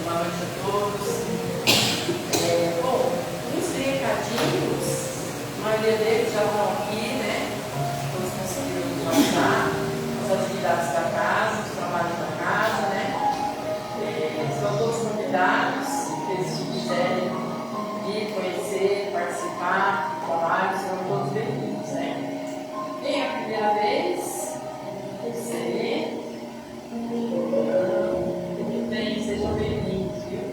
Boa noite a todos. Bom, uns recadinhos, a maioria deles já estão aqui, né? Todos conseguiram visualizar as atividades da casa, os trabalhos da casa, né? Estão todos convidados, se quiserem vir conhecer, participar do trabalho, serão todos bem-vindos, né? Quem é a primeira vez? Você. Sejam bem-vindos, viu?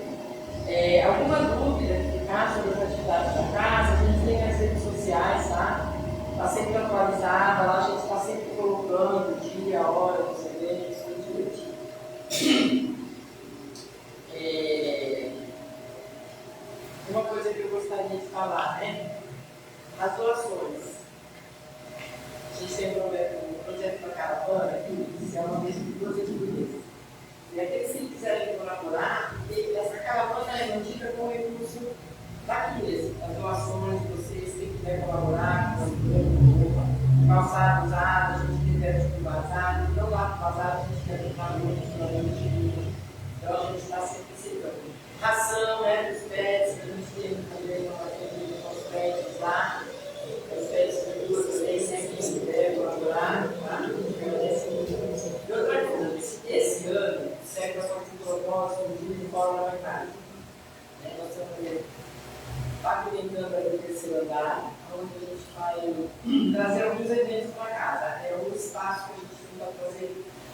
Alguma dúvida que ficar sobre as atividades da casa, a gente tem as redes sociais, tá? Está sempre atualizada, lá a gente está sempre colocando o dia, a hora dos eventos, tudo direitinho. Uma coisa que eu gostaria de falar, né? As doações. A gente tem um projeto da caravana aqui, que é uma vez por 2 dias. E aqueles que quiserem colaborar, essa caravana é mantida com recurso daqui mesmo, as doações de vocês, quem quiser colaborar, com calçado usado, a gente libera de bazar, então lá no bazar a gente quer estar muito, então a gente está sempre recebendo. Ração, né, dos pets, a gente tem também uma atendida com os pets lá, os pets de rua também, né, quem quiser colaborar, tá? A gente agradece muito. E outra coisa, esse ano, segue a sorte do propósito de uniforme na metade. Nós estamos pavimentando aí o terceiro andar, onde a gente vai trazer alguns eventos para casa. É um espaço que a gente tenta fazer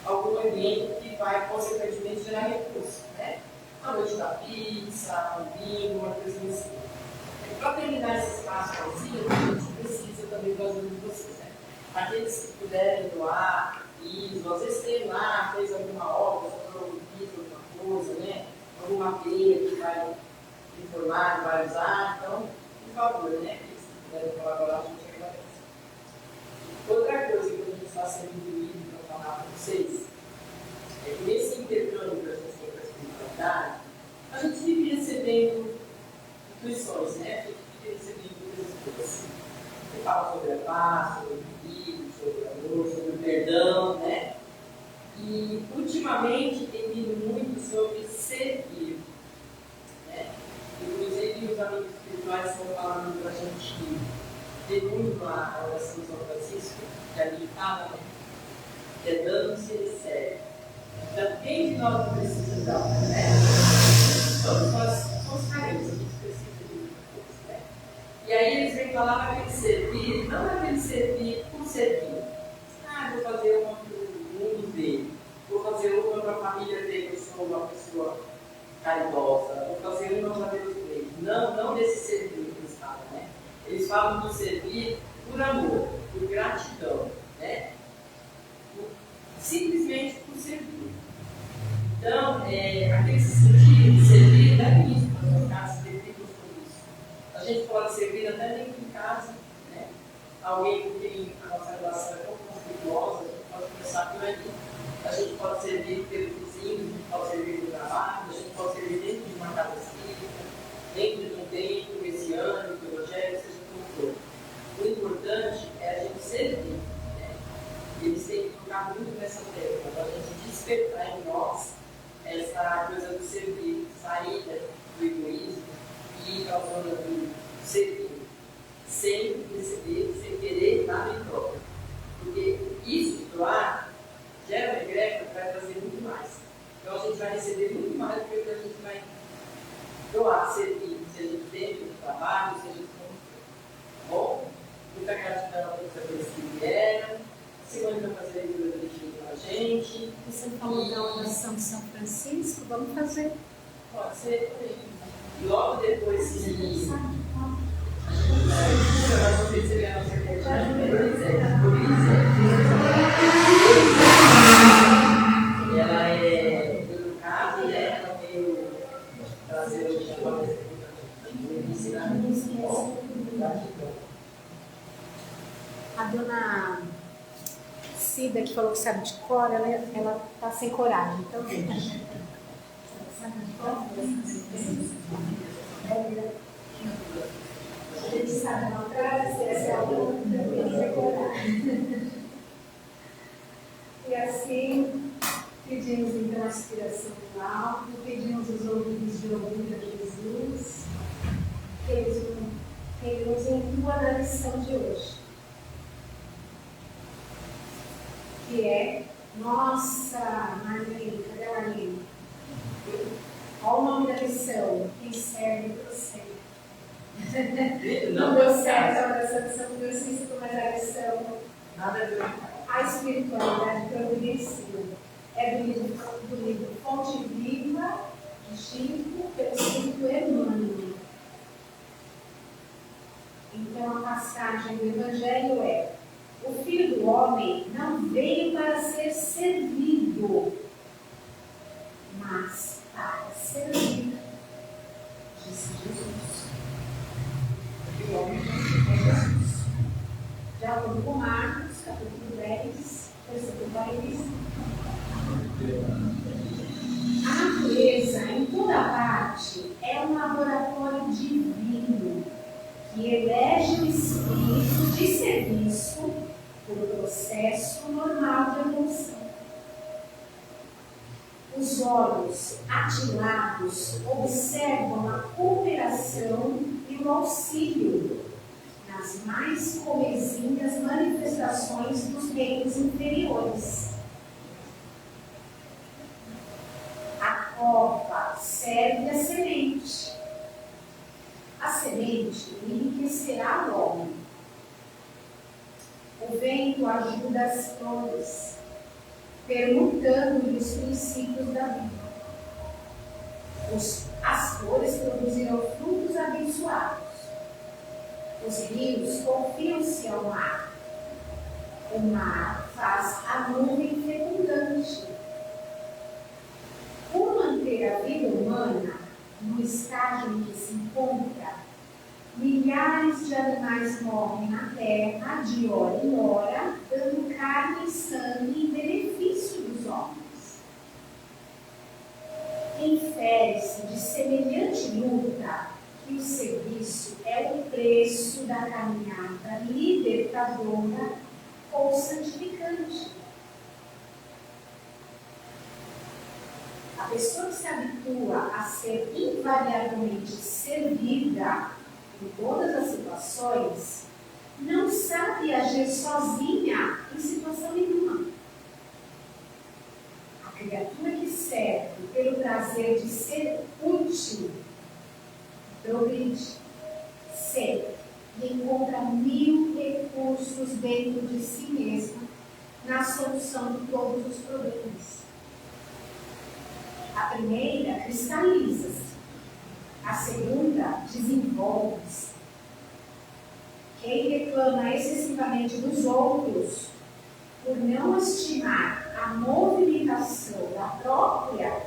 algum evento que vai, consequentemente, gerar recursos. Né? A noite da pizza, um bingo, uma coisa assim. Para terminar esse espaço vazio, a gente precisa também da ajuda de vocês. Né? Aqueles que puderem doar, isso, às vezes tem lá, fez alguma obra, alguma coisa, né? Alguma peia que vai informar, vai usar, então, por favor, né? Se puderem colaborar, a gente agradece. Outra coisa que a gente está sendo incluído para falar para vocês é que nesse intercâmbio que a gente tem com a espiritualidade, a gente vive recebendo intuições, né? A gente vive recebendo coisas que falam sobre a paz, sobre o equilíbrio, sobre o amor, sobre o perdão, né? E, ultimamente, tem vindo muito sobre servir. Né? Inclusive, os amigos espirituais estão falando para a gente ter muito a oração de São Francisco, que ali fala, né? Que é dando se ele serve. Então, quem de nós não precisa dar? Né? Todos nós somos carentes, a gente precisa de muita coisa. Né? E aí, eles vêm falar aquele servir, não aquele servir por servir. Vou fazer uma para o mundo dele, vou fazer uma para a família dele, eu sou uma pessoa caridosa, vou fazer uma para Deus dele. Não desse servir que eles falam, né? Eles falam do servir por amor, por gratidão, né? Simplesmente por servir. Então, aquele sentido de servir, leve isso para a sua casa, servir por isso. A gente pode servir até dentro de casa, né? Alguém com quem a nossa relação é tão conflituosa, a gente pode pensar por ali. A gente pode servir pelo vizinho, a gente pode servir no trabalho, a gente pode servir dentro de uma casa espírita, dentro de um templo, messiânico, evangélico, seja como for. O importante é a gente servir. Né? Eles têm que tocar muito nessa tecla, para a gente despertar em nós essa coisa do servir, sair do egoísmo e ir para a zona do servir. Sem receber, sem querer nada em troca. Porque isso, doar, gera uma egrégora que vai trazer muito mais. Então a gente vai receber muito mais do que a gente vai doar, servir, seja dentro do trabalho, seja de como for. Bom, muita gratidão a todos aqueles que vieram. Simone vai fazer a leitura do livro com a gente. Você falou da oração de São Francisco, vamos fazer. Pode ser também. E logo depois que nós vamos receber a nossa secretária de ela é educada, né? Ela veio trazer hoje a nossa A dona Cida, que falou que sabe de cor, ela está sem coragem, então deixa. A gente sabe uma frase, essa é a outra, tem que decorar. E assim, Pedimos então a inspiração do alto, pedimos os ouvidos de ouvir a Jesus, que Ele nos inclua na lição de hoje, que é nossa Marlene, cadê a Marlene? Olha o nome da lição, quem serve prossegue. Não deu certo a oração, não deu certo, mas a lição, a espiritualidade providencia. É do livro Fonte Viva, de Chico, pelo Espírito Emmanuel. Então a passagem do Evangelho é: o Filho do Homem não veio para ser servido, mas para servir, disse Jesus. O Filho do Homem é Jesus. De acordo com Marcos, capítulo 10, versículo 40. A natureza, em toda parte, é um laboratório divino que elege o espírito de serviço por processo normal de evolução. Os olhos atilados observam a cooperação e o auxílio nas mais comezinhas manifestações dos reinos inferiores. A cova serve a semente. A semente enriquecerá o homem. O vento ajuda as flores, permutando-lhe os princípios da vida. As flores produzirão frutos abençoados. Os rios confiam-se ao mar. O mar faz a nuvem fecundante. Por manter a vida humana no estágio em que se encontra, milhares de animais morrem na terra de hora em hora, dando carne e sangue em benefício dos homens. Infere-se de semelhante luta que o serviço é o preço da caminhada libertadora ou santificante. A pessoa que se habitua a ser invariavelmente servida em todas as situações não sabe agir sozinha em situação nenhuma. A criatura que serve pelo prazer de ser útil progride sempre e encontra 1000 recursos dentro de si mesma na solução de todos os problemas. A primeira cristaliza-se, a segunda desenvolve-se. Quem reclama excessivamente dos outros, por não estimar a movimentação própria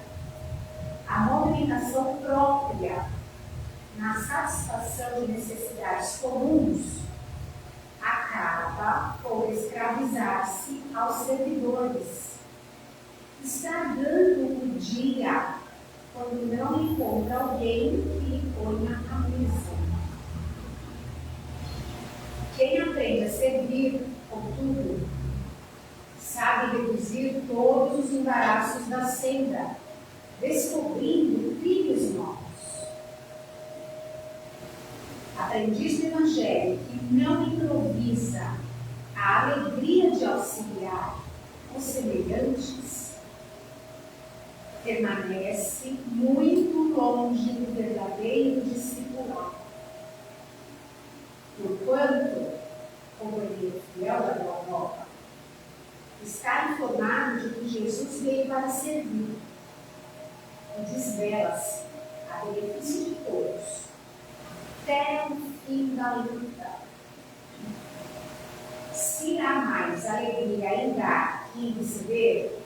na satisfação de necessidades comuns, acaba por escravizar-se aos servidores, estragando o dia quando não encontra alguém que lhe ponha a mesa. Quem aprende a servir, contudo, sabe reduzir todos os embaraços da senda, descobrindo trilhos novos. Aprendiz do Evangelho que não improvisa a alegria de auxiliar os semelhantes, permanece muito longe do verdadeiro discipulado. Porquanto, como ele é fiel da Boa Nova, está informado de que Jesus veio para servir e desvela-se a benefício de todos, até o fim da luta. Se há mais alegria em dar que em receber,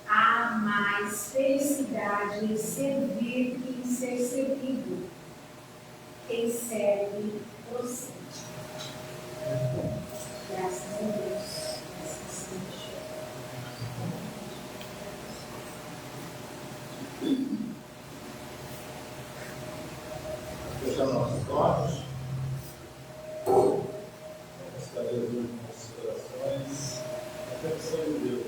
há mais felicidade em servir que em ser servido. Quem serve, prossegue. Graças a Deus. Fechando nossos olhos, vamos fazer as últimas considerações. A petição de Deus.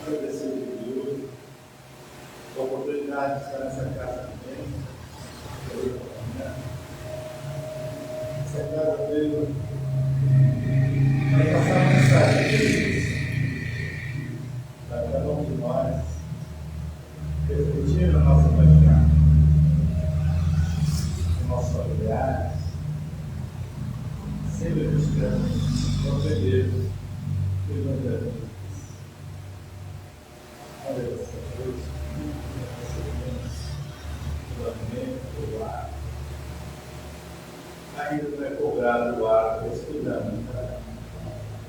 agradecer a Deus a oportunidade de estar nessa casa também. Essa casa veio para passar uma mensagem para cada um de nós, refletir na nossa caminhada, nos nossos familiares, sempre buscando compreender o Evangelho. Agradecer a Deus pelo alimento, pelo ar. Ainda não é cobrado o ar respirando,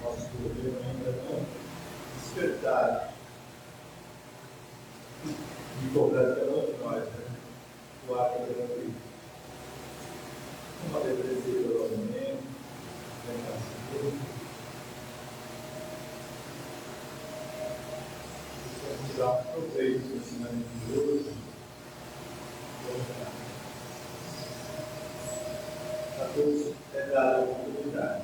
nosso governo ainda não despertar e cobrar cada um de nós, o ar que é gratuito. Uma agradecer pelo alimento, pela saúde. Vamos tirar um proveito do ensinamento de hoje. A todos é dada a oportunidade.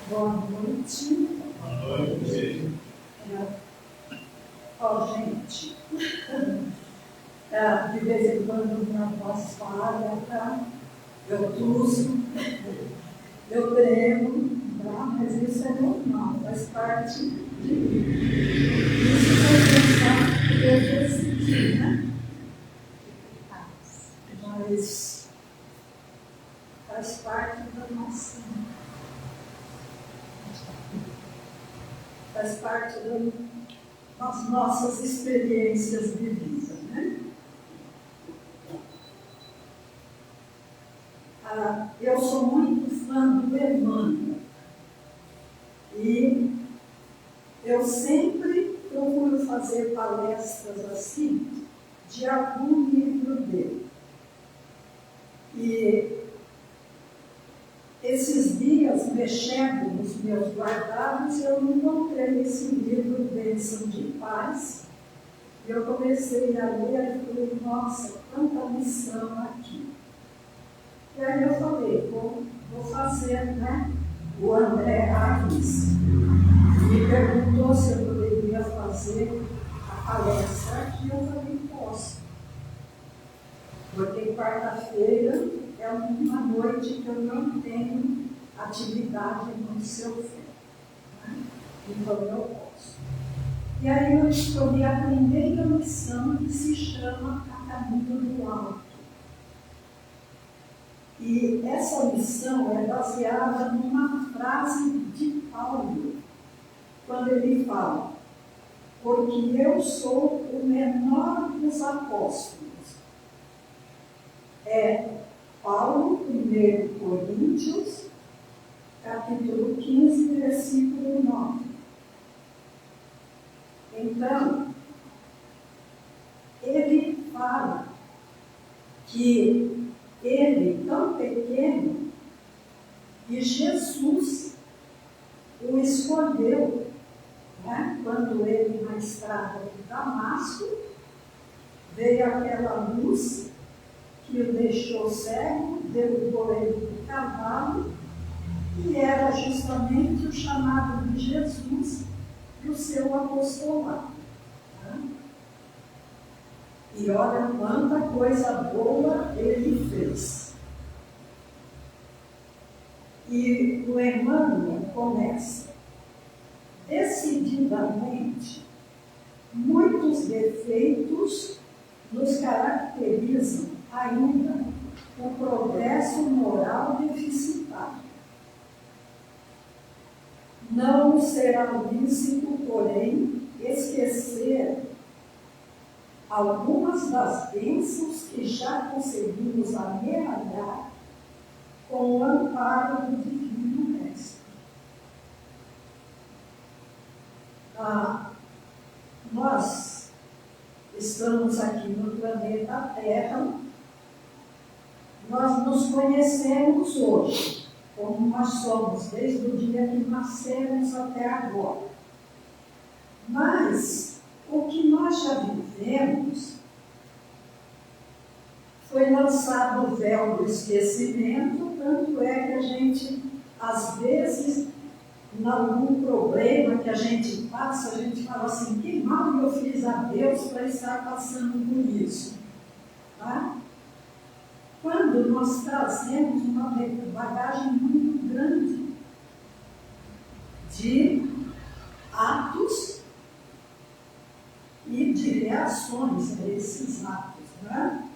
Boa noite. Boa noite. Gente, de vez em quando minha voz falha, tá? Eu tuço, eu tremo, tá? Mas isso é normal, faz parte de mim. Isso vai pensar que eu decidi, né? Mas faz parte da nossa. Faz parte das nossas experiências de vida, né? Eu sou muito fã do Emmanuel e eu sempre procuro fazer palestras assim de algum livro dele. E esses dias, mexendo nos meus guardados, eu encontrei esse livro, Bênção de Paz, e eu comecei a ler e falei, nossa, quanta lição aqui. E aí eu falei, vou fazer, né? O André Arnes me perguntou se eu poderia fazer a palestra aqui, eu falei, posso. Porque quarta-feira é uma noite que eu não tenho atividade no seu fé. Né? Então eu posso. E aí eu escolhi a primeira lição que se chama A Caminho do Alto. E essa lição é baseada numa frase de Paulo, quando ele fala, porque eu sou o menor dos apóstolos. É Paulo, 1 Coríntios, capítulo 15, versículo 9. Então, ele fala que ele, tão pequeno, e Jesus o escolheu, né? Quando ele, na estrada de Damasco, veio aquela luz que o deixou cego, derrubou ele do cavalo, e era justamente o chamado de Jesus para o seu apostolado. Né? E olha quanta coisa boa ele fez. E o Emmanuel começa, decididamente, muitos defeitos nos caracterizam ainda o progresso moral deficitário. Não será lícito, porém, esquecer algumas das bênçãos que já conseguimos amealhar com o amparo do Divino Mestre. estamos aqui no planeta Terra, nós nos conhecemos hoje, como nós somos, desde o dia que nascemos até agora. Mas o que nós já vivemos foi lançado o véu do esquecimento, tanto é que a gente, às vezes, em algum problema que a gente passa, a gente fala assim, que mal eu fiz a Deus para estar passando por isso. Tá? Quando nós trazemos uma bagagem muito grande de atos e de reações a esses atos, né?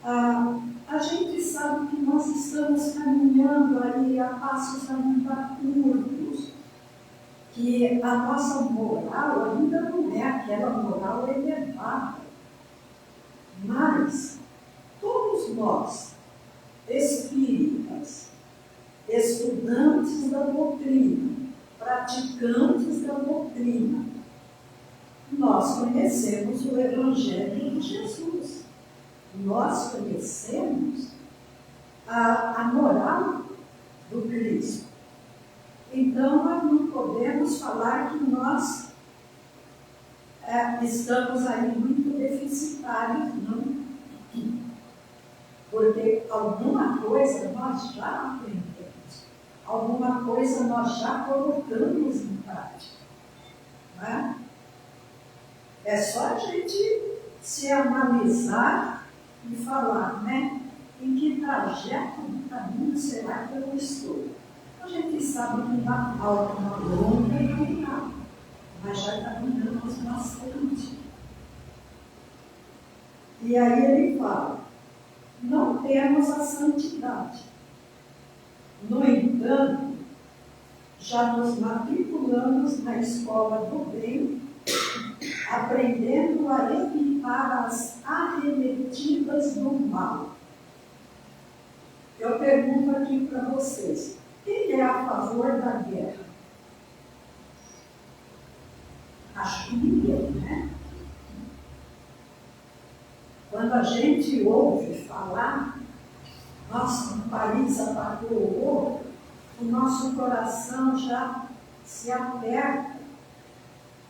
A gente sabe que nós estamos caminhando aí a passos ainda curtos, que a nossa moral ainda não é aquela moral elevada. Mas todos nós, espíritas, estudantes da doutrina, praticantes da doutrina, nós conhecemos o Evangelho de Jesus. Nós conhecemos a moral do Cristo. Então, nós não podemos falar que nós estamos aí muito deficitários, não. Porque alguma coisa nós já aprendemos, alguma coisa nós já colocamos em prática. Né? É só a gente se analisar e falar, né? Em que trajeto do caminho será que eu estou? A gente sabe que na alta, na longa não está, mas já caminhamos bastante. E aí ele fala, não temos a santidade. No entanto, já nos matriculamos na escola do bem, aprendendo a evitar as arremetidas do mal. Eu pergunto aqui para vocês, quem é a favor da guerra? Acho que ninguém, né? Quando a gente ouve falar, nossa, um país atacou o outro, o nosso coração já se aperta,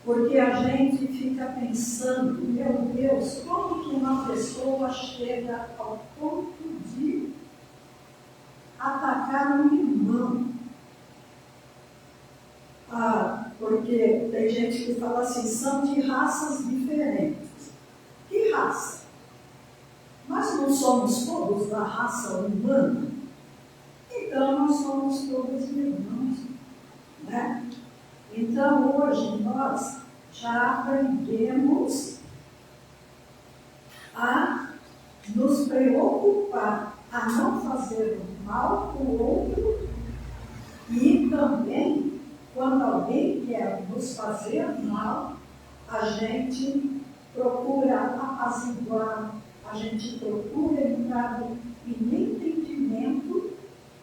porque a gente fica pensando, meu Deus, como que uma pessoa chega ao ponto de atacar um irmão? Porque tem gente que fala assim, são de raças diferentes. Que raça? Nós não somos todos da raça humana? Então nós somos todos irmãos, né? Então, hoje, nós já aprendemos a nos preocupar, a não fazer mal para o outro e também, quando alguém quer nos fazer mal, a gente procura apaziguar, a gente procura entrar em entendimento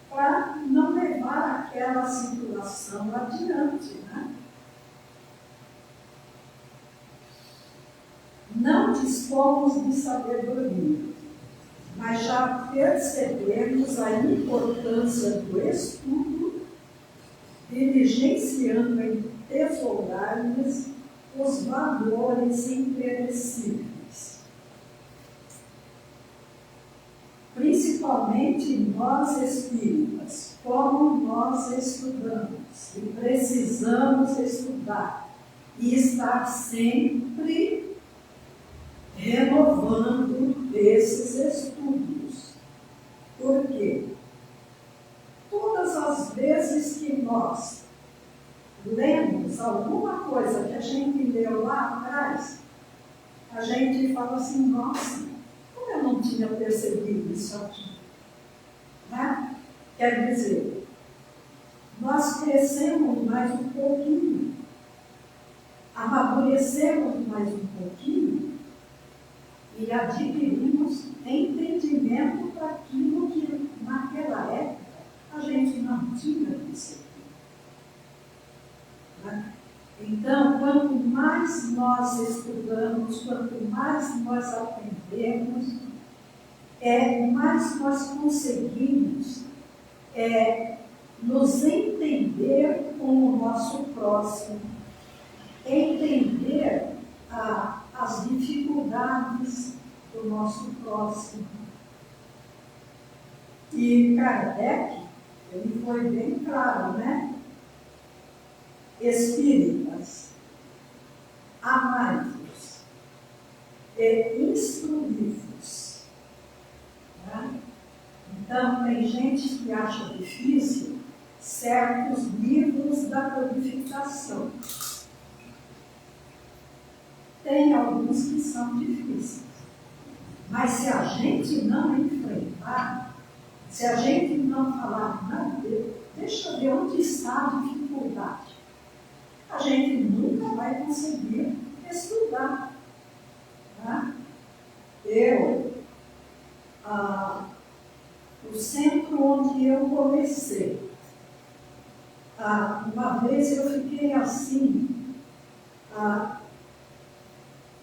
para não levar aquela situação adiante, né? Não dispomos de sabedoria, mas já percebemos a importância do estudo, diligenciando em tesourar-lhes os valores imperecíveis. Principalmente nós espíritas, como nós estudamos e precisamos estudar e estar sempre renovando esses estudos. Por quê? Todas as vezes que nós lemos alguma coisa que a gente leu lá atrás, a gente fala assim, nossa, como eu não tinha percebido isso aqui? Né? Quer dizer, nós crescemos mais um pouquinho, amadurecemos mais um pouquinho e adquirimos entendimento para aquilo que naquela época a gente não tinha percebido. Né? Então, quanto mais mais nós estudamos, quanto mais nós aprendemos, mais nós conseguimos nos entender com o nosso próximo, entender as dificuldades do nosso próximo. E Kardec, ele foi bem claro, né? Espíritas, amai-vos e instruí-vos. Né? Então, tem gente que acha difícil certos livros da codificação. Tem alguns que são difíceis. Mas se a gente não enfrentar, se a gente não falar, não, deixa eu ver onde está a dificuldade, a gente nunca vai conseguir estudar. Tá? O centro onde eu comecei, uma vez eu fiquei assim,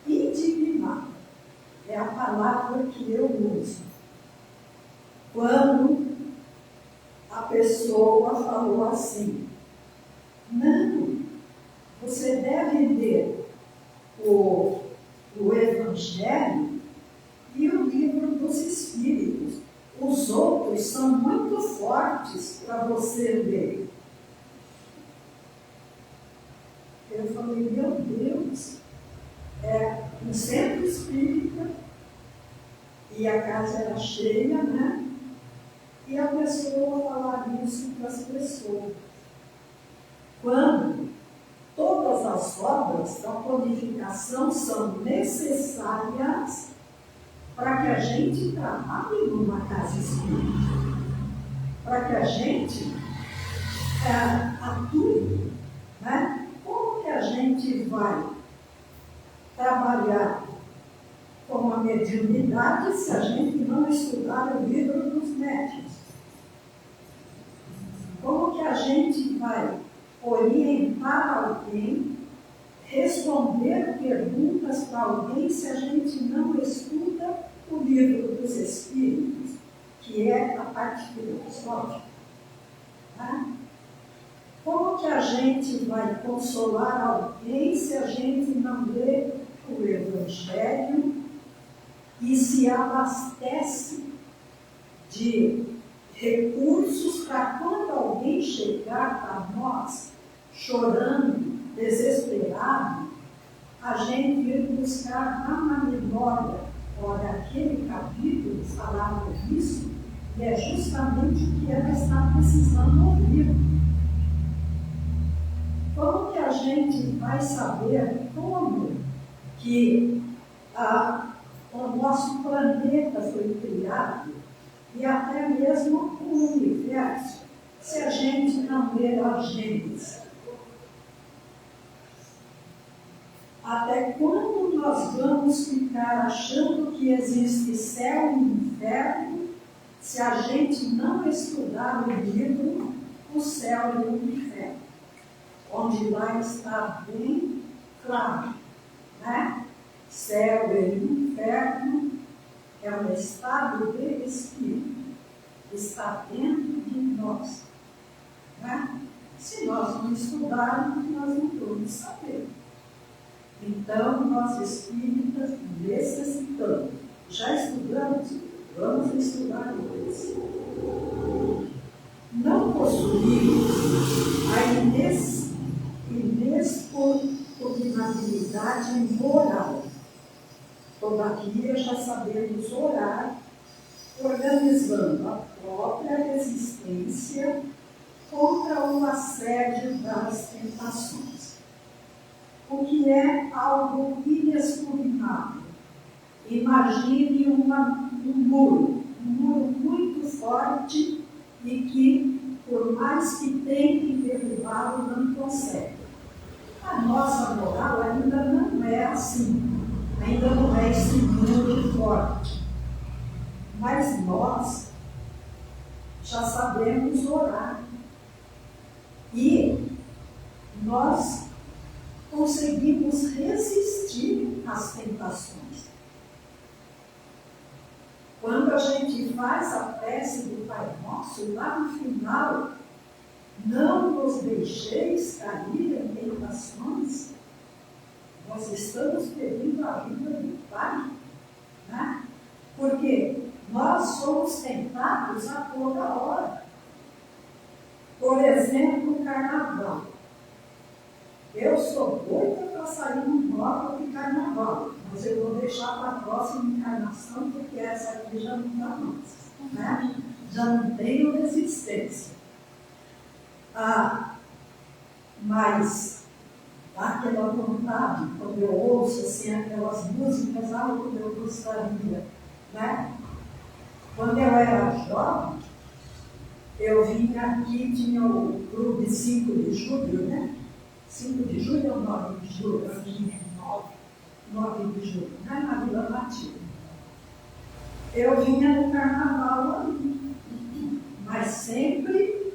indignada, é a palavra que eu uso, quando a pessoa falou assim: não, você deve ler o Evangelho e o Livro dos Espíritos. Os outros são muito fortes para você ler. Eu falei, meu Deus, um centro espírita, e a casa era cheia, né? E a pessoa falar isso para as pessoas. Quando todas as obras da codificação são necessárias para que a gente trabalhe numa casa espírita, para que a gente atue, né? Como que a gente vai trabalhar com a mediunidade se a gente não estudar o livro dos médiuns? Como que a gente vai orientar alguém, responder perguntas para alguém se a gente não estuda o livro dos Espíritos, que é a parte filosófica? Né? Como que a gente vai consolar alguém se a gente não lê o Evangelho e se abastece de recursos para quando alguém chegar para nós chorando, desesperado, a gente ir buscar na memória? Olha, aquele capítulo falava disso, e é justamente o que ela está precisando ouvir. Como que a gente vai saber como que o nosso planeta foi criado e até mesmo o universo, se a gente não ler a Gênesis? Até quando nós vamos ficar achando que existe céu e inferno se a gente não estudar o livro O Céu e o Inferno, onde lá está bem claro, né? Céu e inferno é um estado de espírito, está dentro de nós, né? Se nós não estudarmos, nós não vamos saber. Então, nós espíritas necessitamos. Já estudamos? Vamos estudar isso. Não possuímos a inexpugnabilidade moral. Todavia, já sabemos orar, organizando a própria resistência contra o assédio das tentações. O que é algo inexpugnável? Imagine um muro muito forte e que, por mais que tente derrubá-lo, não consegue. A nossa moral ainda não é assim, ainda não é esse muro forte. Mas nós já sabemos orar. E nós conseguimos resistir às tentações. Quando a gente faz a prece do Pai Nosso, lá no final, não nos deixeis cair em tentações, nós estamos pedindo a ajuda do Pai, né? Porque nós somos tentados a toda hora. Por exemplo, o carnaval. Eu sou doida para sair num bloco de carnaval, mas eu vou deixar para a próxima encarnação, porque essa aqui já não dá mais, né? Já não tenho resistência. Mas dá aquela vontade, quando eu ouço assim, aquelas músicas, como eu gostaria, né? Quando eu era jovem, eu vinha aqui, tinha o clube 5 de julho, né? 5 de julho ou 9 de julho? Aqui, 9 de julho, né? Na Vila Matilde. Eu vinha no carnaval ali, mas sempre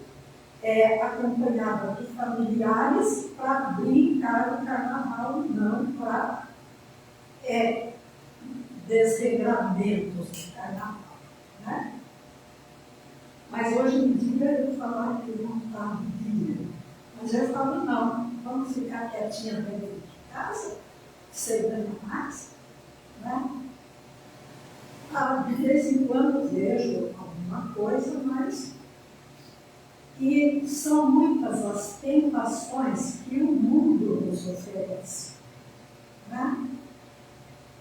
acompanhada de familiares para brincar no carnaval, não para desregramentos do carnaval, né? Mas hoje em dia eu falar que não está no dia. Mas eu falo, não, vamos ficar quietinha dentro de casa, sem ganhar mais, né? De vez em quando vejo alguma coisa, mas e são muitas as tentações que o mundo nos oferece, né?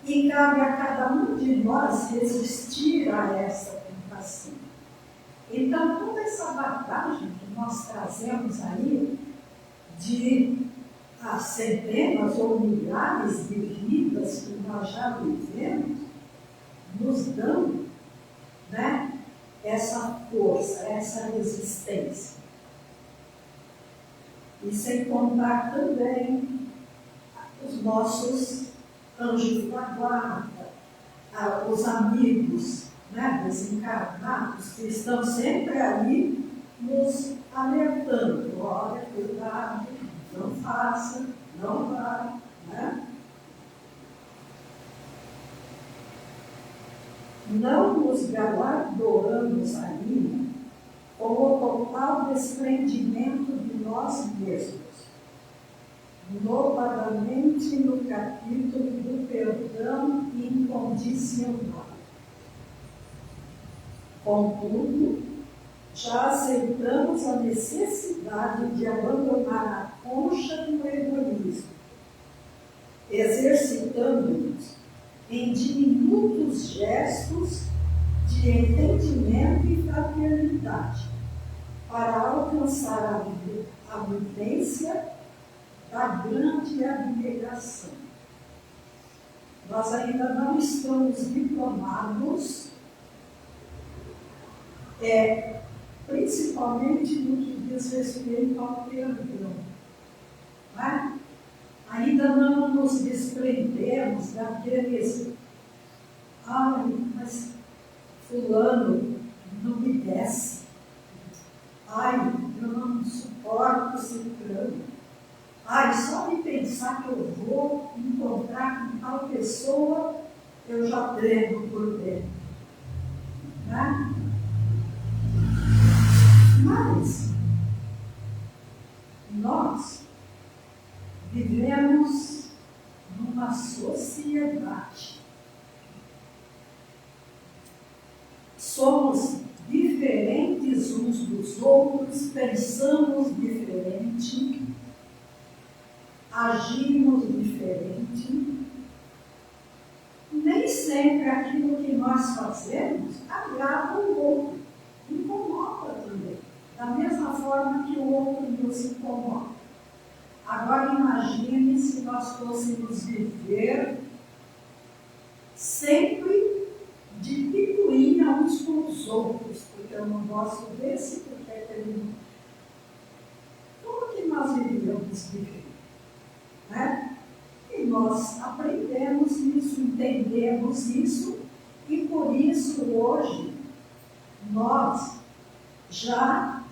E cabe a cada um de nós resistir a essa tentação. Então, toda essa bagagem que nós trazemos aí, de centenas ou milhares de vidas que nós já vivemos, nos dão, né, essa força, essa resistência. E sem contar também os nossos anjos da guarda, os amigos, né, desencarnados, que estão sempre ali nos alertando. Olha, cuidado, não faça, não vá, né? Não nos galardoamos ali com o total desprendimento de nós mesmos, notadamente no capítulo do perdão incondicional. Contudo, já aceitamos a necessidade de abandonar a concha do egoísmo, exercitando-nos em diminutos gestos de entendimento e fraternidade, para alcançar a vivência da grande abnegação. Nós ainda não estamos diplomados, principalmente no que diz respeito ao perdão, né? Ainda não nos desprendemos daqueles, mas fulano não me desce, eu não suporto ciclano, só de pensar que eu vou encontrar com tal pessoa, eu já tremo por dentro, né? Mas nós vivemos numa sociedade. Somos diferentes uns dos outros, pensamos diferente, agimos diferente. Nem sempre aquilo que nós fazemos agrada o outro, incomoda também, da mesma forma que o outro nos incomoda. Agora imagine se nós fôssemos viver sempre de picuinha uns com os outros, porque eu não gosto desse, porque ele não. Como que nós iríamos viver? Né? E nós aprendemos isso, entendemos isso, e por isso hoje nós já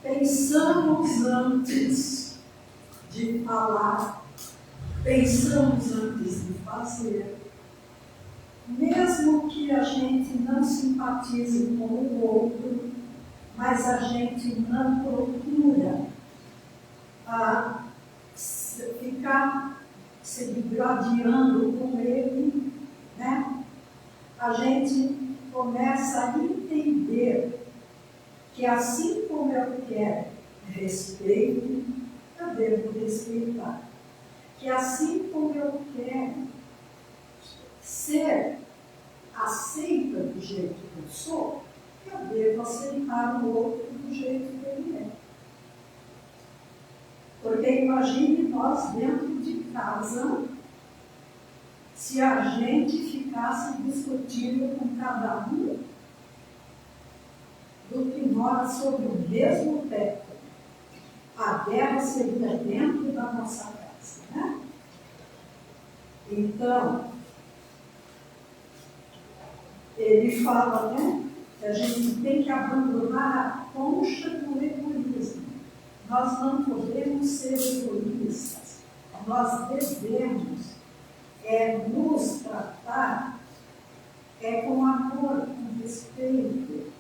pensamos antes de falar pensamos antes de fazer, mesmo que a gente não simpatize com o outro, mas a gente não procura ficar se degradando com ele, né? A gente começa a entender que assim como eu quero respeito, eu devo respeitar. Que assim como eu quero ser aceita do jeito que eu sou, eu devo aceitar o outro do jeito que ele é. Porque imagine nós dentro de casa, se a gente ficasse discutindo com cada um do que mora sobre o mesmo teto. A guerra seria dentro da nossa casa, né? Então, ele fala, né, que a gente tem que abandonar a concha do egoísmo. Nós não podemos ser egoístas. Nós devemos nos tratar com amor, com respeito,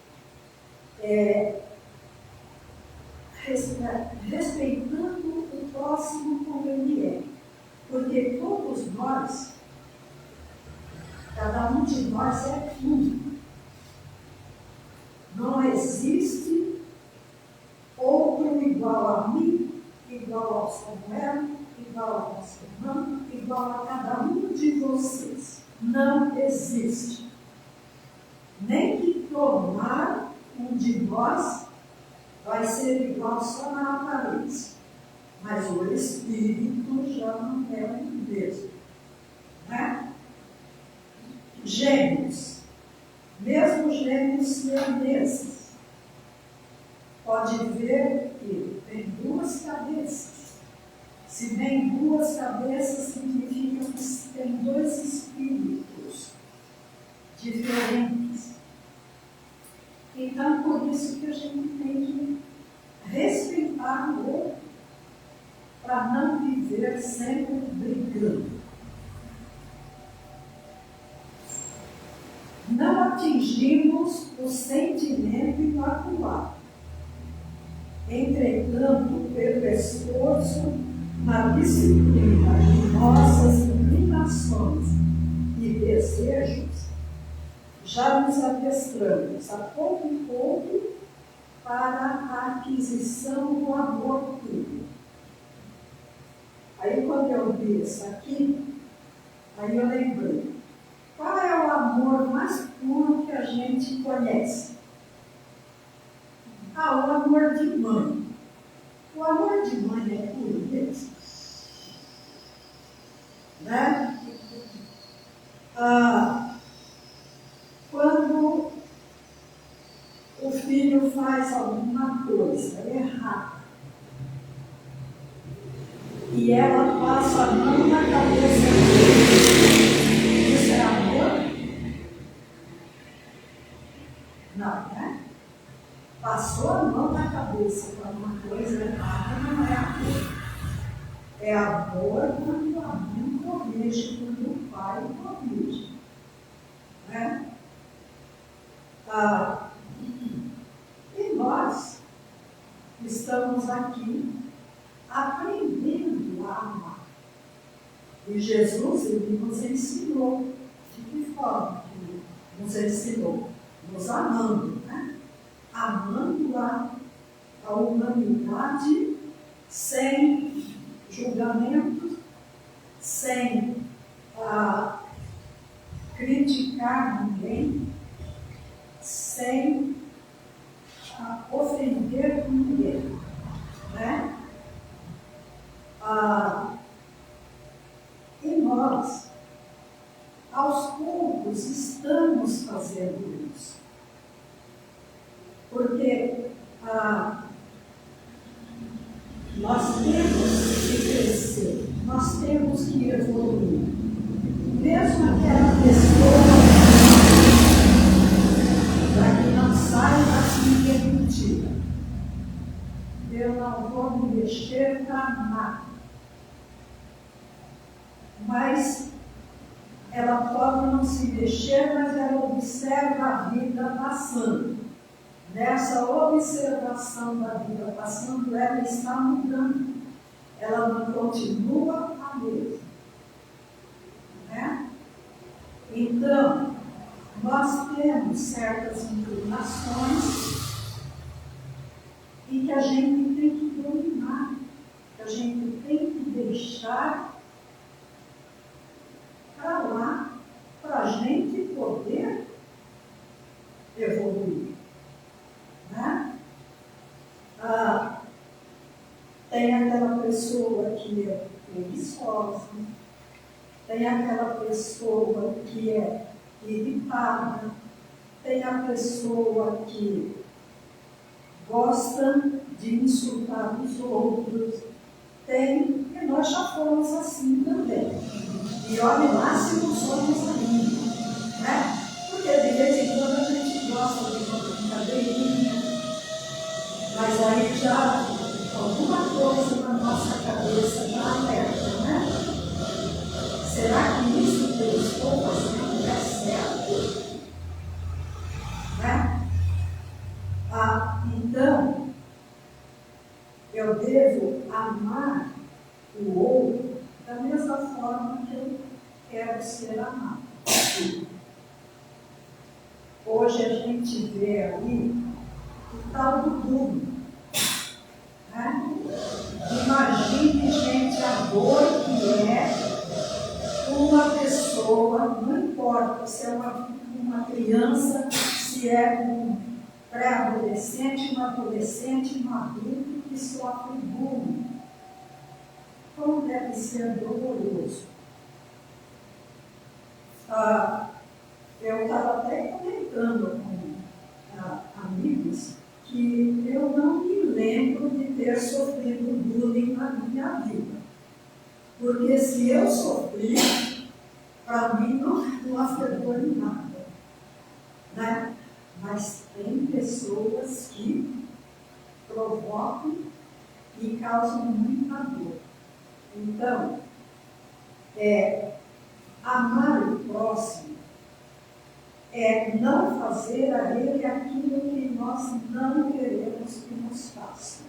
respeitando o próximo como ele é. Porque todos nós, cada um de nós é um. Não existe outro igual a mim, igual ao Samuel, igual ao nosso irmão, igual a cada um de vocês. Não existe. Nem que tomar um de nós vai ser igual só na aparência. Mas o espírito já não é o mesmo. Né? Gêmeos. Mesmo gêmeos siameses. Pode ver que tem duas cabeças. Se tem duas cabeças, significa que tem dois espíritos diferentes. Então, por isso que a gente tem que respeitar o outro, para não viver sempre brigando. Não atingimos o sentimento imaculado. Entretanto, pelo esforço na disciplina de nossas inclinações e desejos, já nos adestramos a pouco e pouco para a aquisição do amor puro. Aí quando eu vi isso aqui, aí eu lembrei, qual é o amor mais puro que a gente conhece? O amor de mãe. O amor de mãe é puro mesmo. Né? Quando o filho faz alguma coisa errada, e ela passa a mão na cabeça dele, isso é amor? Não, né? Passou a mão na cabeça para uma coisa errada, não é amor. É amor quando a mãe corrige, quando o pai corrige. Né? E nós estamos aqui aprendendo a amar. E Jesus, ele nos ensinou. De que forma que nos ensinou? Nos amando, né? Amando a humanidade sem julgamento, sem criticar ninguém, sem ofender ninguém, né? E nós, aos poucos, estamos fazendo isso. Porque nós temos que crescer, nós temos que evoluir. Mesmo aquela pessoa para que não saiba que é mentira. Eu não vou me mexer para nada. mas ela pode não se mexer, mas ela observa a vida passando. Nessa observação da vida passando, ela está mudando. Ela não continua a mesma. Né? Então, nós temos certas inclinações e que a gente tem que dominar, que a gente tem que deixar para lá, para a gente poder evoluir. Né? Tem aquela pessoa que é preguiçosa, tem aquela pessoa que é irritada, tem a pessoa que gosta de insultar os outros, tem, e nós já fomos assim também. E olha lá se não somos ainda, né? Porque de vez em quando a gente gosta de uma brincadeirinha, mas aí já alguma coisa na nossa cabeça já alerta, né? Será que isso que eu estou fazendo é certo? Né? Então, eu devo amar o outro da mesma forma que eu quero ser amado. Hoje a gente vê ali o tal do duro. Né? Imagine, gente, a dor que é uma pessoa, não importa se é uma criança, se é um pré-adolescente, um adolescente, um adulto que sofre bullying. Como deve ser doloroso. Eu estava até comentando com amigos que eu não me lembro de ter sofrido bullying na minha vida. Porque se eu sofri, para mim não afetou em nada. Né? Mas tem pessoas que provocam e causam muita dor. Então, amar o próximo é não fazer a ele aquilo que nós não queremos que nos faça.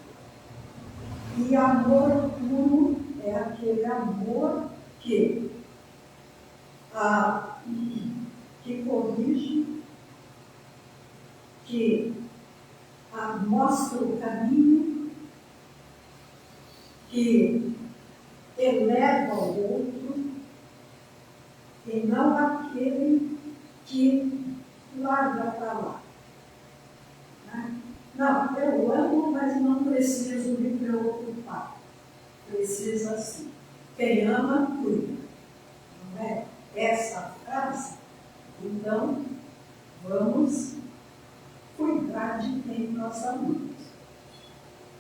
E amor puro é aquele amor que corrige, que mostra o caminho, que eleva o outro, e não aquele que larga para lá. Né? Não, eu amo, mas não preciso me preocupar. Precisa sim. Quem ama, cuida. Não é essa frase? Então, vamos cuidar de quem nós amamos.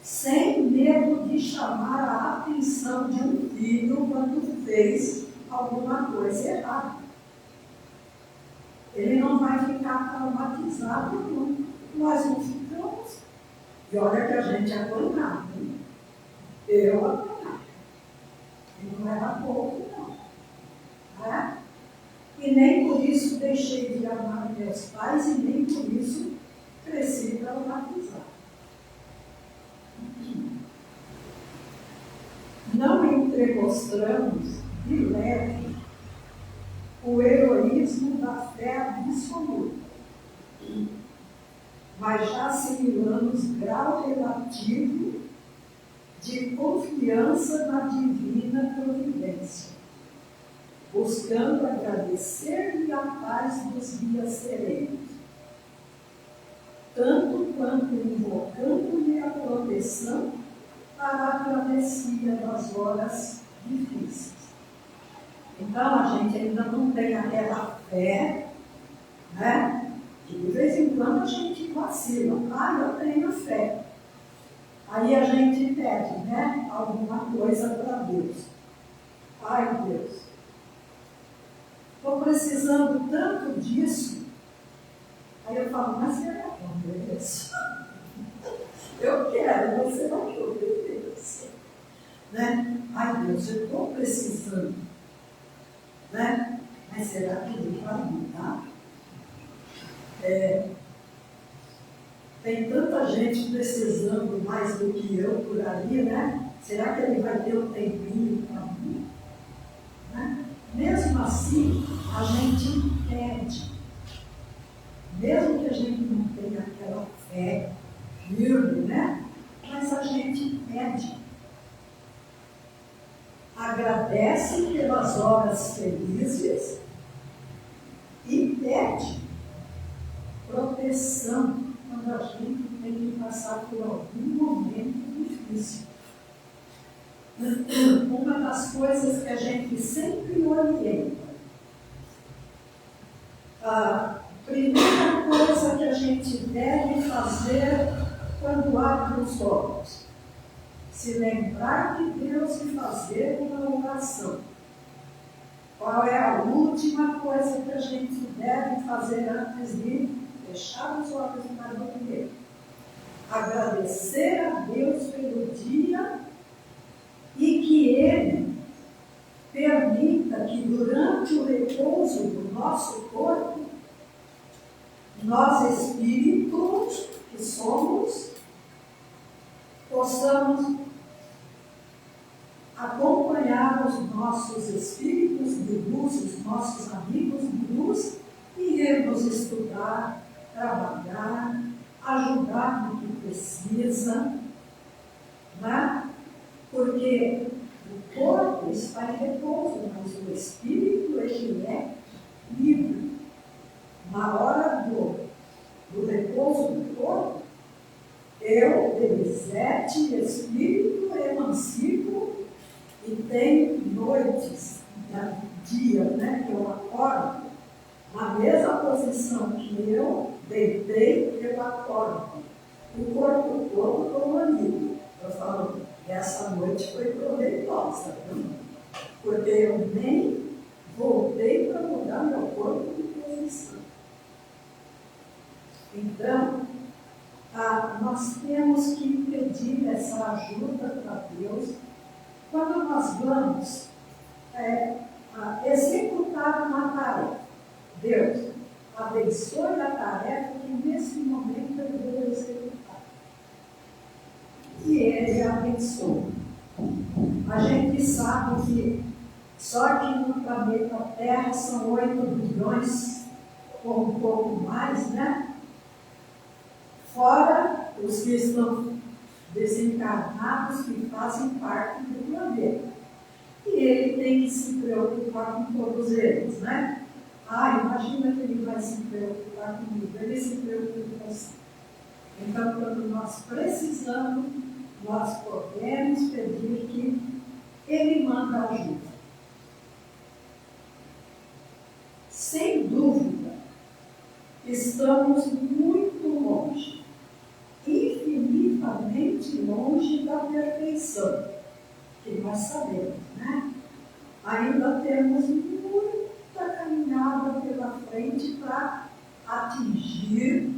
Sem medo de chamar a atenção de um filho quando fez alguma coisa errada. Ele não vai ficar traumatizado, não. Nós não ficamos. E olha que a gente apanhava, hein? Eu apanhava. E não era pouco, não. Né? E nem por isso deixei de amar meus pais e nem por isso cresci traumatizado. Não entremostramos de leve o heroísmo da fé absoluta, mas já assimilamos grau relativo de confiança na divina providência, buscando agradecer-lhe a paz dos dias serenos, tanto quanto invocando-lhe a proteção para a travessia das horas difíceis. Então, a gente ainda não tem aquela fé, né? Que de vez em quando a gente vacila. Eu tenho fé. Aí a gente pede, né? Alguma coisa para Deus. Ai, Deus, estou precisando tanto disso. Aí eu falo, mas será que eu mereço? Eu quero, você não quer obedecer. Né? Ai, Deus, eu estou precisando. né? Mas será que ele vai mudar? Tem tanta gente precisando mais do que eu por aí, né? Será que ele vai ter um tempinho para mim? Né? Mesmo assim, a gente pede. Mesmo que a gente não tenha aquela fé firme, né? Mas a gente pede. Agradece pelas horas felizes e pede proteção quando a gente tem que passar por algum momento difícil. Uma das coisas que a gente sempre orienta, a primeira coisa que a gente deve fazer quando abre os olhos, se lembrar de Deus e fazer uma oração. Qual é a última coisa que a gente deve fazer antes de fechar os olhos para dormir? Agradecer a Deus pelo dia e que Ele permita que durante o repouso do nosso corpo, nós espíritos que somos, possamos acompanhar os nossos espíritos de luz, os nossos amigos de luz, e irmos estudar, trabalhar, ajudar no que precisa, né? Porque o corpo está em repouso, mas o espírito, ele é livre. Na hora do repouso do corpo, eu, Elisete, espírito, emancipo e tenho noites, dia, né, que eu acordo na mesma posição que eu deitei, eu acordo. O corpo todo colorido. Eu falo, essa noite foi proveitosa, viu? Porque eu nem voltei para mudar meu corpo de posição. Então, nós temos que pedir essa ajuda para Deus quando nós vamos executar uma tarefa. Deus, abençoe a tarefa que nesse momento eu vou executar. E Ele abençoa. A gente sabe que só aqui no planeta Terra são 8 bilhões, ou um pouco mais, né? Fora os que estão desencarnados, que fazem parte do planeta. E Ele tem que se preocupar com todos eles, né? Imagina que Ele vai se preocupar comigo. Ele se preocupa assim. Então, quando nós precisamos, nós podemos pedir que Ele manda ajuda. Sem dúvida, estamos muito longe, infinitamente longe da perfeição, que nós sabemos, né? Ainda temos muita caminhada pela frente para atingir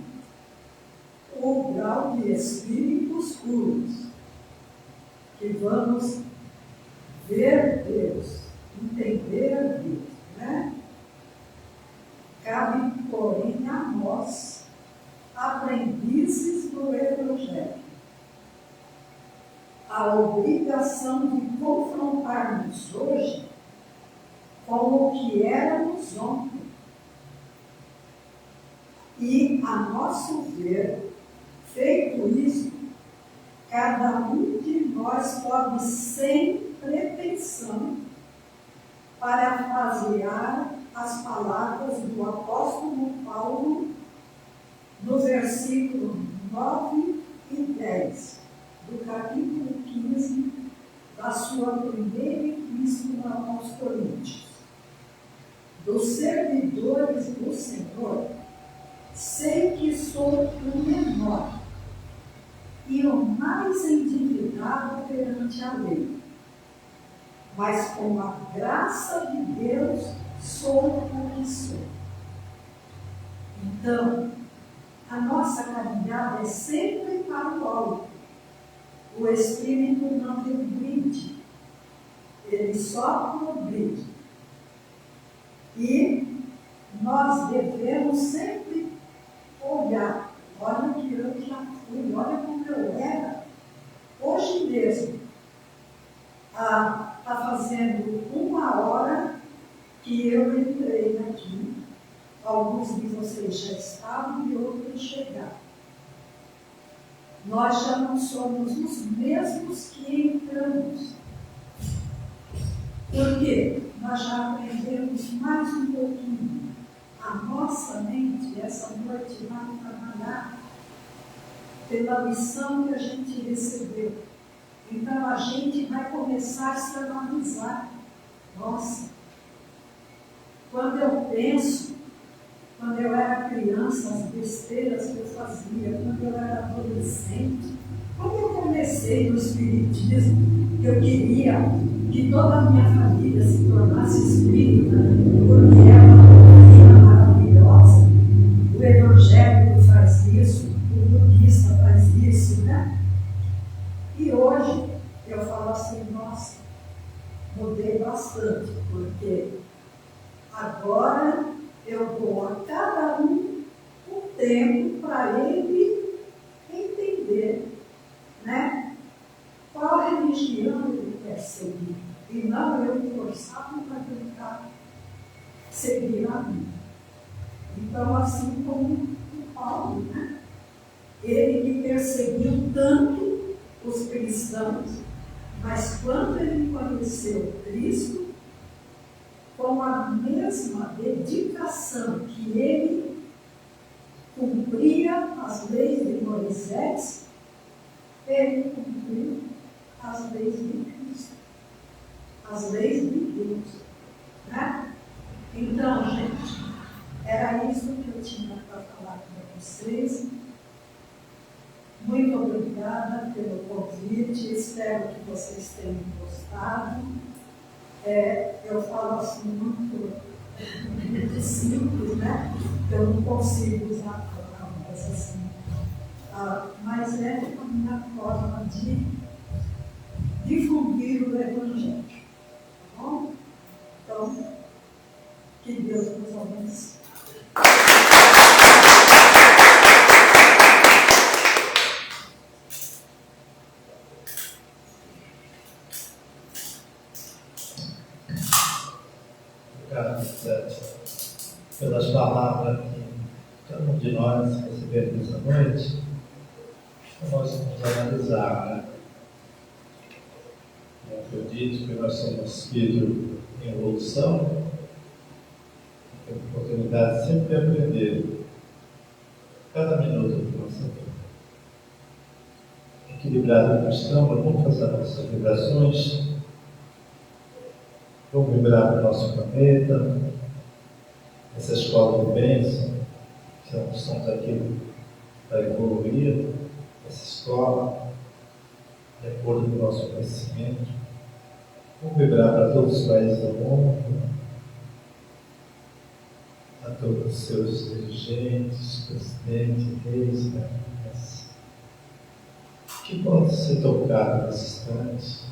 o grau de espíritos puros, que vamos ver Deus, entender Deus, né? Cabe, porém, a nós, aprendizes do Evangelho, a obrigação de confrontarmos hoje com o que éramos ontem. E, a nosso ver, feito isso, cada um de nós pode, sem pretensão, parafrasear as palavras do apóstolo Paulo no versículo 9 e 10 do capítulo 15 da sua primeira epístola aos Coríntios. Dos servidores do Senhor, sei que sou o menor e o mais endividado perante a lei, mas com a graça de Deus sou o que sou. Então, a nossa caminhada é sempre para o alto. O Espírito não regride, ele só progride. E nós devemos sempre olhar, olha que eu já fui, olha como eu era. Hoje mesmo, está fazendo 1 hora que eu entrei aqui. Alguns de vocês já estavam e outros chegaram. Nós já não somos os mesmos que entramos. Por quê? Nós já aprendemos mais um pouquinho. A nossa mente, essa noite, vai trabalhar pela missão que a gente recebeu. Então, a gente vai começar a se analisar. Nossa, quando eu penso, quando eu era criança, as besteiras que eu fazia, quando eu era adolescente, quando eu comecei no Espiritismo, que eu queria que toda a minha família se tornasse espírita, porque é uma doutrina maravilhosa. O evangélico faz isso, o budista faz isso, né? E hoje eu falo assim, nossa, mudei bastante, porque agora eu dou a cada um tempo para ele entender, né? Qual religião ele quer seguir. E não eu forçado para tentar seguir a minha. Então, assim como o Paulo, né? Ele que perseguiu tanto os cristãos, mas quando ele conheceu Cristo, com a mesma dedicação que ele cumpria as leis de Moisés, ele cumpriu as leis de Cristo, as leis de Deus. Né? Então, gente, era isso que eu tinha para falar para vocês. Muito obrigada pelo convite, espero que vocês tenham gostado. Eu falo assim muito simples, né? Eu não consigo usar palavras assim. Mas é a minha forma de difundir o Evangelho. Tá bom? Então, que Deus nos abençoe. Pelas palavras que cada um de nós recebeu nessa noite, nós vamos analisar, né? Eu acredito que nós somos espírito em evolução, temos oportunidade sempre de aprender cada minuto da nossa vida. Equilibrado como estamos, vamos fazer nossas vibrações, vamos vibrar no nosso planeta, essa escola de bênção, que estamos aqui para evoluir, essa escola, de acordo com o nosso conhecimento. Vamos vibrar para todos os países do mundo, a todos os seus dirigentes, presidentes, reis, rainhas, que possam ser tocados nesse instante.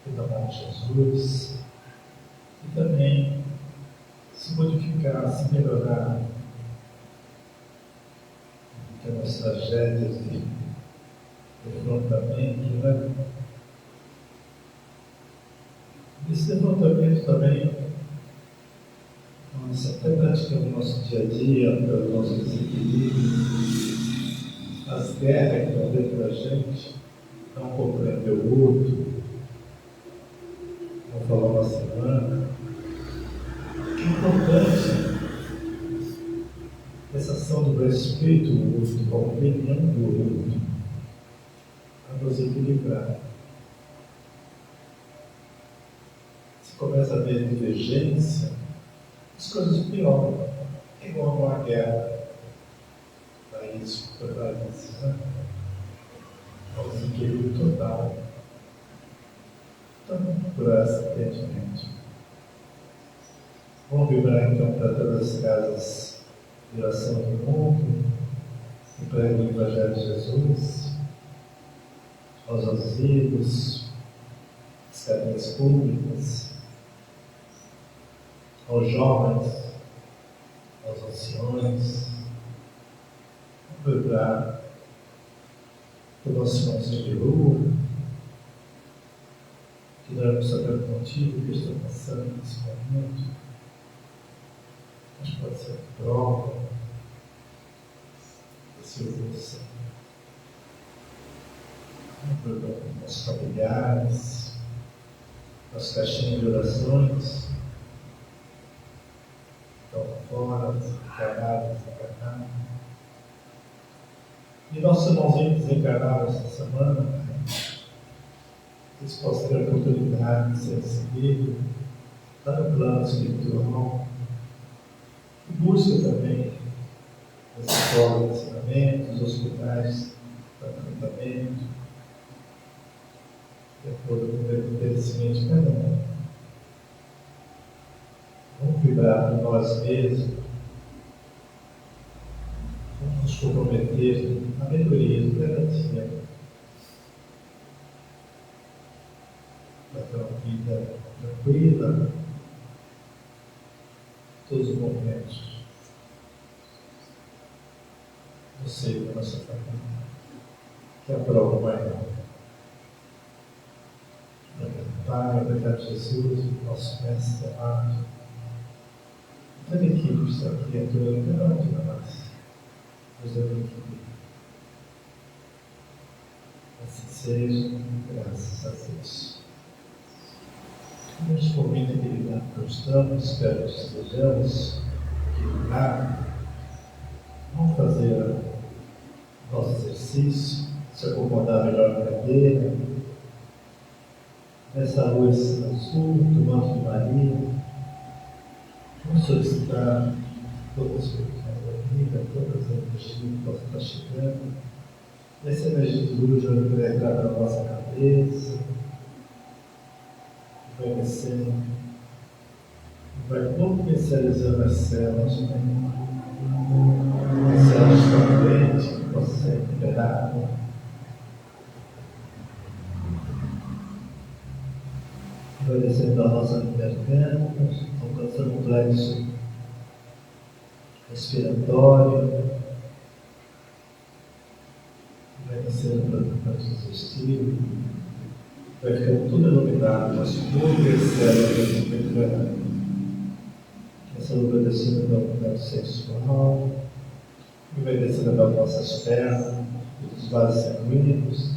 Em nome de Jesus, e também se modificar, se melhorar, pelas tragédias de enfrentamento, né? Esse enfrentamento também, nós até praticamos no nosso dia a dia, pelos nossos desequilíbrios, as guerras que estão dentro da gente, não compreender o outro, não falar uma semana. Que importante essa ação do respeito do outro, com a opinião do outro, para nos equilibrar. Se começa a haver divergência, as coisas pioram. É igual uma guerra. País por país, né? É um desequilíbrio total. Então, procurar esse entendimento. Vamos vibrar então para todas as casas de oração do mundo, e para o Evangelho de Jesus, aos asilos, as às cadeias públicas, aos jovens, aos anciões, lembrar do nosso irmãozinho de rua, que não é saber o motivo que está passando nesse momento, mas pode ser prova da sua evolução. Lembrar dos nossos familiares, das caixinhas de orações, estão fora, desencarnados, desencarnados. E nossos irmãozinhos desencarnados esta semana, que eles possam ter a oportunidade de ser recebidos, lá no plano espiritual, e busca também as escolas de ensinamento, os hospitais para tratamento, de acordo com o merecimento de cada um. Vamos cuidar de nós mesmos, vamos nos comprometer na melhoria de cada dia, para ter uma vida tranquila, todos os momentos. Você e a nossa família, que é a prova maior. Pai, obrigado Jesus, nosso mestre amado, toda a equipe que está aqui atuando cada um de nós, nos abençoe. Assim seja, graças a Deus. Neste momento em que estamos, espero que estejamos equilibrados. Vamos fazer o nosso exercício, se acomodar melhor na cadeira. Nessa luz azul, do manto de Maria, vamos solicitar todas as coisas da vida, todas as energias que possam estar chegando. Essa energia de luz vai entrar na nossa cabeça, vai descendo, vai potencializando as células, as células que estão doentes, que possam ser liberadas. Vai descendo a nossa garganta, alcançando o plexo respiratório, vai descendo para o plexo digestivo, vai ficando tudo iluminado, mas tudo as células vão penetrando. Essa luz vai descendo para o plexo sexual, e vai descendo para as nossas pernas, dos vasos sanguíneos.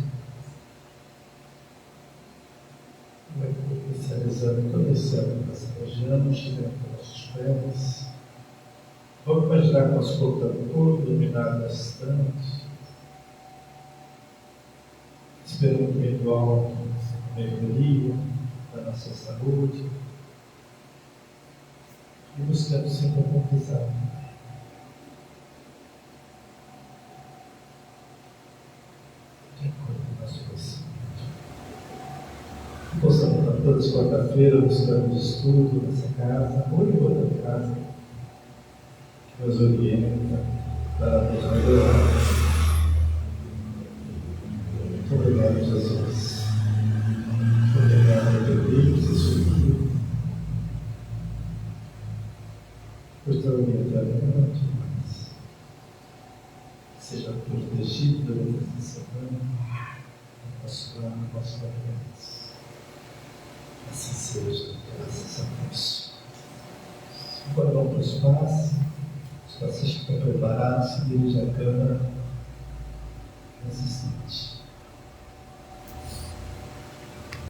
Vai potencializando toda a célula dessa região, chegando para nossos pés. Vamos imaginar que nosso corpo está todo iluminado nesse instante, esperando que ele volte a melhoria da nossa saúde e buscando sempre a conclusão. De acordo com o nosso conhecimento. Possamos estar todas as quarta-feiras buscando estudo nessa casa, ou em outra casa, que nos orienta para nos melhorar. Muito obrigado, Jesus. Muito obrigado, meu Deus e sua vida. Por estar orientando demais. Seja protegido durante esta semana, nosso lar, nosso lar. Assim seja, graças a Deus. Agora vamos para o espaço. Os pacientes estão preparados, se dirigem à câmara nesse instante.